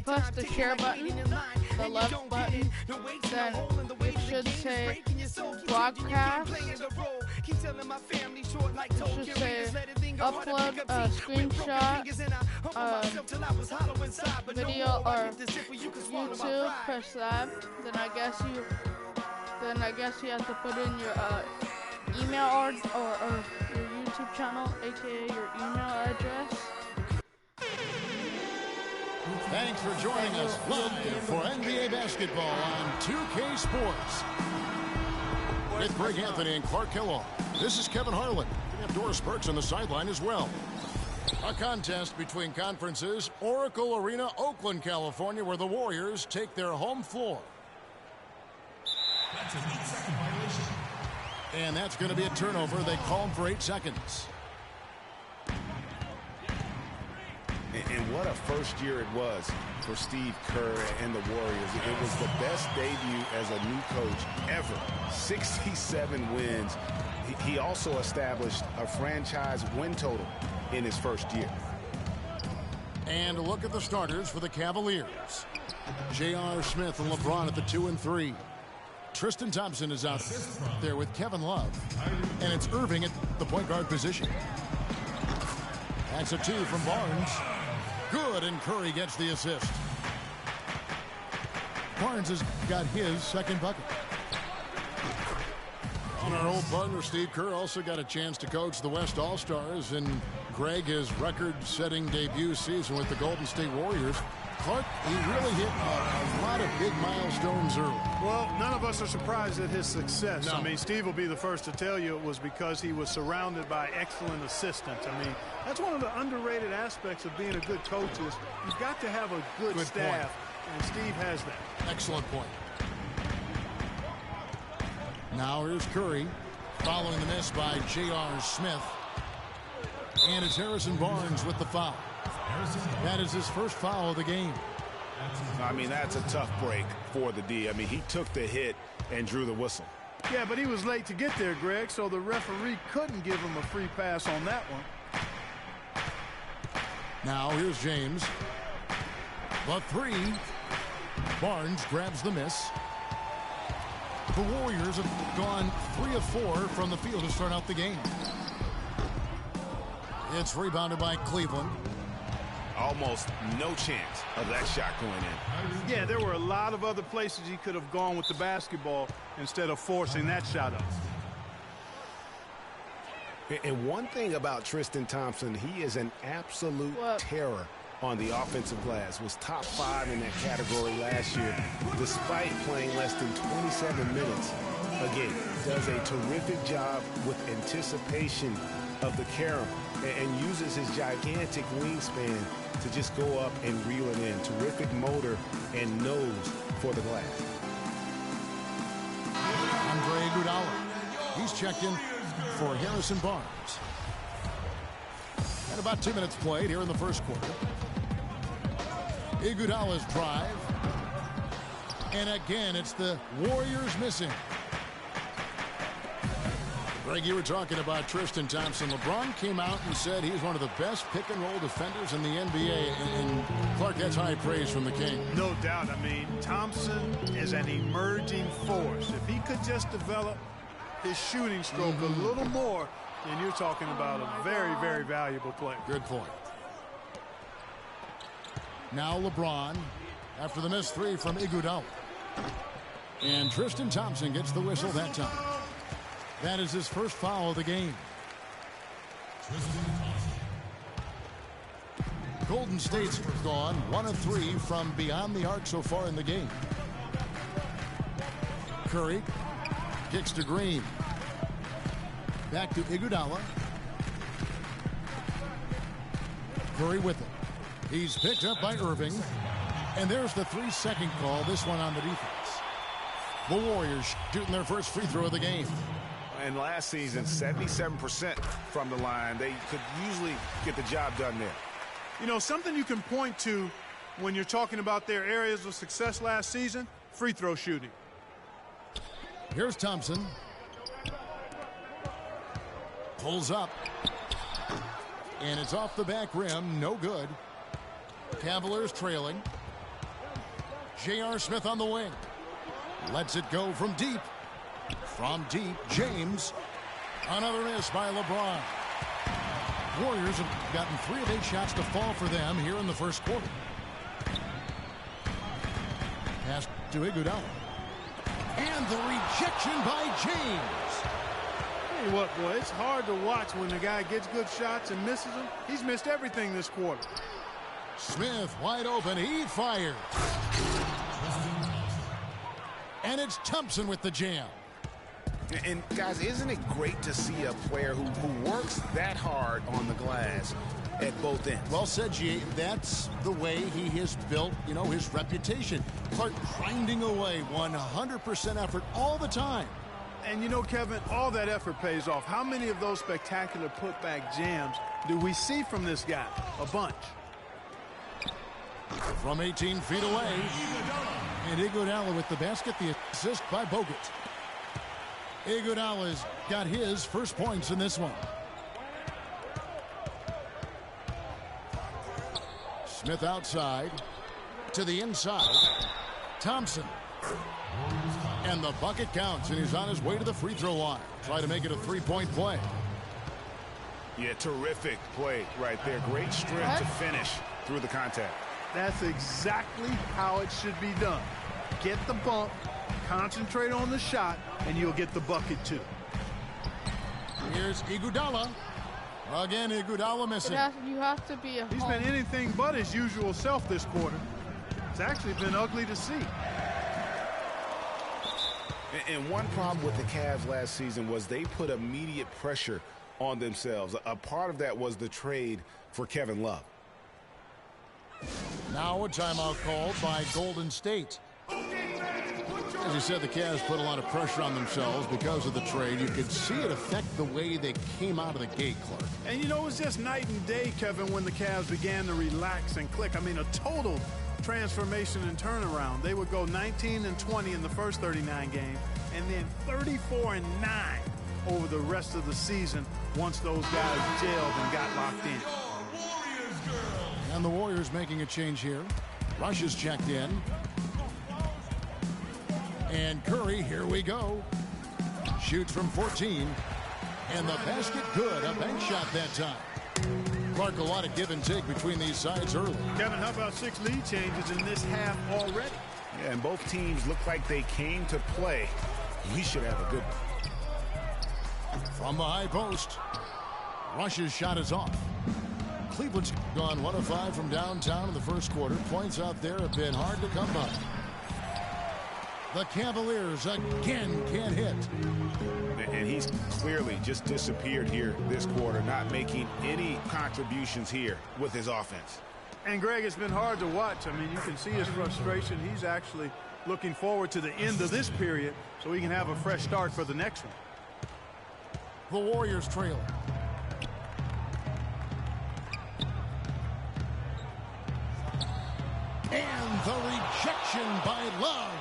press the share button, the left button, then it should say broadcast. It should say upload a screenshot, video, or YouTube. Press that. Then I guess you have to put in your email or your YouTube channel, aka your email address. Thanks for joining us live for NBA basketball on 2K Sports. With Greg Anthony and Clark Kellogg, this is Kevin Harlan. We have Doris Burks on the sideline as well. A contest between conferences, Oracle Arena, Oakland, California, where the Warriors take their home floor. That's an 8-second violation. And that's going to be a turnover. They call him for 8 seconds. And what a first year it was for Steve Kerr and the Warriors. It was the best debut as a new coach ever. 67 wins. He also established a franchise win total in his first year. And look at the starters for the Cavaliers. J.R. Smith and LeBron at the 2 and 3. Tristan Thompson is out there with Kevin Love. And it's Irving at the point guard position. That's a 2 from Barnes. Good, and Curry gets the assist. Barnes has got his second bucket. And our old partner Steve Kerr also got a chance to coach the West All-Stars, and Greg, his record-setting debut season with the Golden State Warriors. Clark, he really hit a lot of big milestones early. Well, none of us are surprised at his success. No. I mean, Steve will be the first to tell you it was because he was surrounded by excellent assistants. I mean, that's one of the underrated aspects of being a good coach is you've got to have a good staff, and Steve has that. Excellent point. Now here's Curry, following the miss by J.R. Smith. And it's Harrison Barnes with the foul. That is his first foul of the game. I mean, that's a tough break for the D. I mean, he took the hit and drew the whistle. Yeah, but he was late to get there, Greg, so the referee couldn't give him a free pass on that one. Now here's James. The 3. Barnes grabs the miss. The Warriors have gone 3 of 4 from the field to start out the game. It's rebounded by Cleveland. Almost no chance of that shot going in. Yeah, there were a lot of other places he could have gone with the basketball instead of forcing that shot up. And one thing about Tristan Thompson, he is an absolute terror on the offensive glass. Was top 5 in that category last year, despite playing less than 27 minutes a game. Does a terrific job with anticipation of the carom and uses his gigantic wingspan to just go up and reel it in. Terrific motor and nose for the glass. Andre Iguodala. He's checked in for Harrison Barnes. And about 2 minutes played here in the first quarter. Iguodala's drive. And again, it's the Warriors missing. Greg, you were talking about Tristan Thompson. LeBron came out and said he's one of the best pick-and-roll defenders in the NBA. And Clark, that's high praise from the King. No doubt. I mean, Thompson is an emerging force. If he could just develop his shooting stroke a little more, then you're talking about a very, very valuable player. Good point. Now LeBron after the missed 3 from Iguodala. And Tristan Thompson gets the whistle that time. That is his first foul of the game. Golden State's gone 1 of 3 from beyond the arc so far in the game. Curry kicks to Green. Back to Iguodala. Curry with it. He's picked up by Irving. And there's the 3-second call, this one on the defense. The Warriors shooting their first free throw of the game. And last season, 77% from the line. They could usually get the job done there. You know, something you can point to when you're talking about their areas of success last season, free throw shooting. Here's Thompson. Pulls up. And it's off the back rim. No good. Cavaliers trailing. J.R. Smith on the wing. Lets it go from deep. From deep, James. Another miss by LeBron. Warriors have gotten 3 of 8 shots to fall for them here in the first quarter. Pass to Iguodala. And the rejection by James. Tell you what, boy, it's hard to watch when the guy gets good shots and misses them. He's missed everything this quarter. Smith wide open. He fires. And it's Thompson with the jam. And, guys, isn't it great to see a player who works that hard on the glass at both ends? Well said, G. That's the way he has built, his reputation. Clark grinding away, 100% effort all the time. And, Kevin, all that effort pays off. How many of those spectacular putback jams do we see from this guy? A bunch. From 18 feet away. And Iguodala with the basket, the assist by Bogut. Iguodala's got his first points in this one. Smith outside to the inside. Thompson. And the bucket counts, and he's on his way to the free throw line. Try to make it a 3-point play. Yeah, terrific play right there. Great strength to finish through the contact. That's exactly how it should be done. Get the bump, concentrate on the shot, and you'll get the bucket too. Here's Iguodala. Again, Iguodala missing. You have to be He's been anything but his usual self this quarter. It's actually been ugly to see. And one problem with the Cavs last season was they put immediate pressure on themselves. A part of that was the trade for Kevin Love. Now a timeout called by Golden State. As you said, the Cavs put a lot of pressure on themselves because of the trade. You could see it affect the way they came out of the gate, Clark. And, it was just night and day, Kevin, when the Cavs began to relax and click. I mean, a total transformation and turnaround. They would go 19-20 in the first 39 games, and then 34-9 over the rest of the season once those guys gelled and got locked in. And the Warriors making a change here. Rush is checked in. And Curry, here we go. Shoots from 14. And the basket good. A bank shot that time. Clark, a lot of give and take between these sides early. Kevin, how about 6 lead changes in this half already? Yeah, and both teams look like they came to play. We should have a good one. From the high post. Rush's shot is off. Cleveland's gone 1 of 5 from downtown in the first quarter. Points out there have been hard to come by. The Cavaliers again can't hit. And he's clearly just disappeared here this quarter, not making any contributions here with his offense. And, Greg, it's been hard to watch. I mean, you can see his frustration. He's actually looking forward to the end of this period so he can have a fresh start for the next one. The Warriors trailing. And the rejection by Love.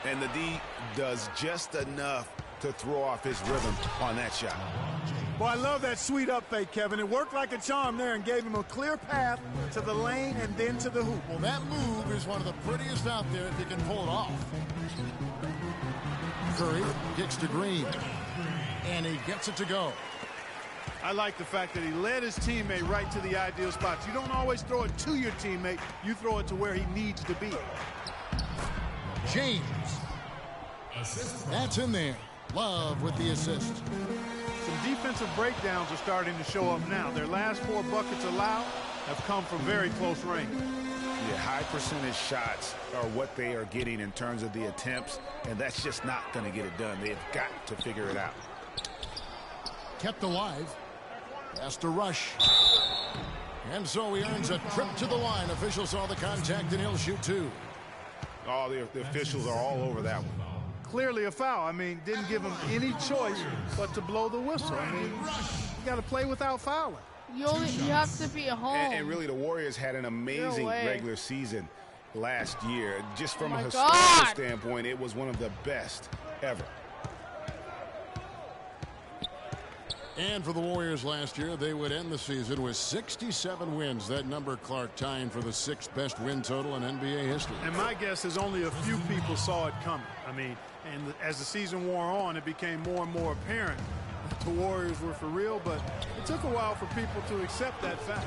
And the D does just enough to throw off his rhythm on that shot. Well, I love that sweet up fake, Kevin. It worked like a charm there and gave him a clear path to the lane and then to the hoop. Well, that move is one of the prettiest out there if he can pull it off. Curry kicks to Green. And he gets it to go. I like the fact that he led his teammate right to the ideal spots. You don't always throw it to your teammate. You throw it to where he needs to be. James. That's in there. Love with the assist. Some defensive breakdowns are starting to show up now. Their last 4 buckets allowed have come from very close range. Yeah, high percentage shots are what they are getting in terms of the attempts, and that's just not going to get it done. They've got to figure it out. Kept alive. Has to Rush. And so he earns a trip to the line. Officials saw the contact, and he'll shoot 2. Oh, the officials are all over that one. Clearly a foul. I mean, didn't give him any choice but to blow the whistle. I mean, you got to play without fouling. You have to be at home. And really, the Warriors had an amazing regular season last year. Just from a historical standpoint, it was one of the best ever. And for the Warriors last year, they would end the season with 67 wins. That number, Clark, tying for the 6th best win total in NBA history. And my guess is only a few people saw it coming. I mean, and as the season wore on, it became more and more apparent that the Warriors were for real, but it took a while for people to accept that fact.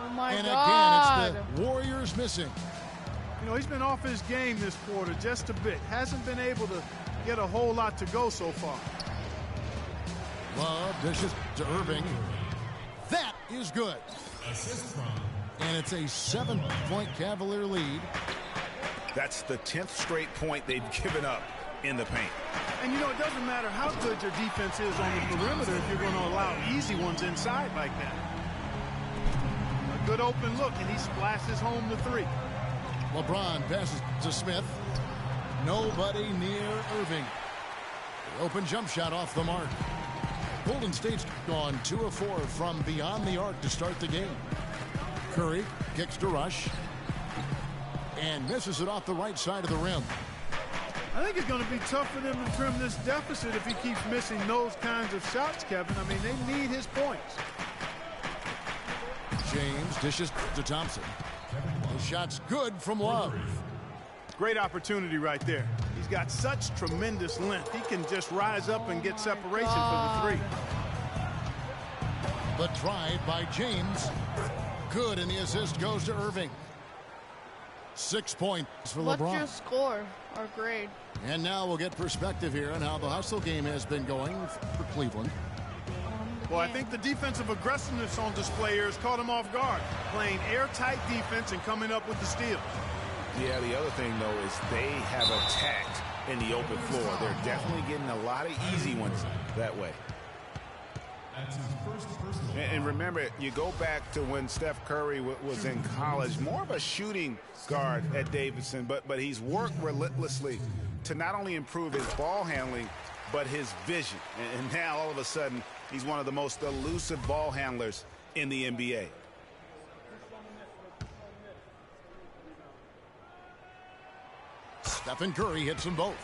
Oh, my God. God. And again, it's the Warriors missing. You know, he's been off his game this quarter just a bit. Hasn't been able to get a whole lot to go so far. Love dishes to Irving. That is good. And it's a 7-point Cavalier lead. That's the 10th straight point they've given up in the paint. And, you know, it doesn't matter how good your defense is on the perimeter if you're going to allow easy ones inside like that. A good open look, and he splashes home the 3. LeBron passes to Smith. Nobody near Irving. The open jump shot off the mark. Golden State's gone 2 of 4 from beyond the arc to start the game. Curry kicks to Rush and misses it off the right side of the rim. I think it's going to be tough for them to trim this deficit if he keeps missing those kinds of shots, Kevin. I mean, they need his points. James dishes to Thompson. The shot's good from Love. Great opportunity right there. He's got such tremendous length. He can just rise up and get separation for the 3. The drive by James. Good, and the assist goes to Irving. 6 points for LeBron. What's your score or grade? And now we'll get perspective here on how the hustle game has been going for Cleveland. Well, I think the defensive aggressiveness on display here has caught him off guard. Playing airtight defense and coming up with the steals. Yeah, the other thing, though, is they have attacked in the open floor. They're definitely getting a lot of easy ones that way. And remember, you go back to when Steph Curry was in college, more of a shooting guard at Davidson, but he's worked relentlessly to not only improve his ball handling, but his vision. And now, all of a sudden, he's one of the most elusive ball handlers in the NBA. Stephen Curry hits them both.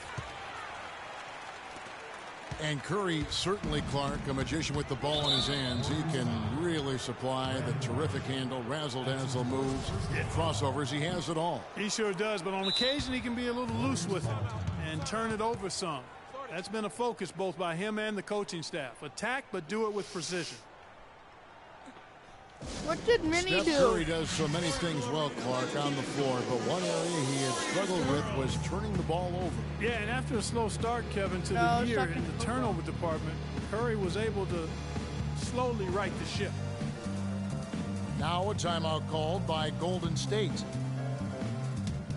And Curry, certainly, Clark, a magician with the ball in his hands. He can really supply the terrific handle, razzle-dazzle moves, crossovers. He has it all. He sure does, but on occasion he can be a little loose with it and turn it over some. That's been a focus both by him and the coaching staff. Attack, but do it with precision. What did Minnie do? Steph Curry does so many things well, Clark, on the floor, but one area he had struggled with was turning the ball over. Yeah, and after a slow start, Kevin, to the year in the turnover department, Curry was able to slowly right the ship. Now a timeout called by Golden State.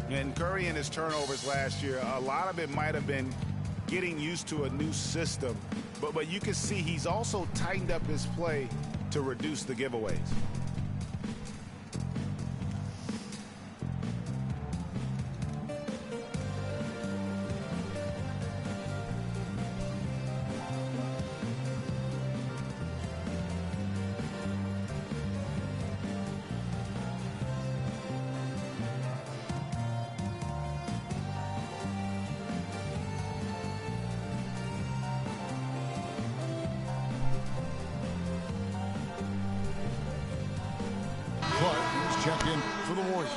And Curry and his turnovers last year, a lot of it might have been getting used to a new system, but you can see he's also tightened up his play to reduce the giveaways. Clark is checked in for the Warriors.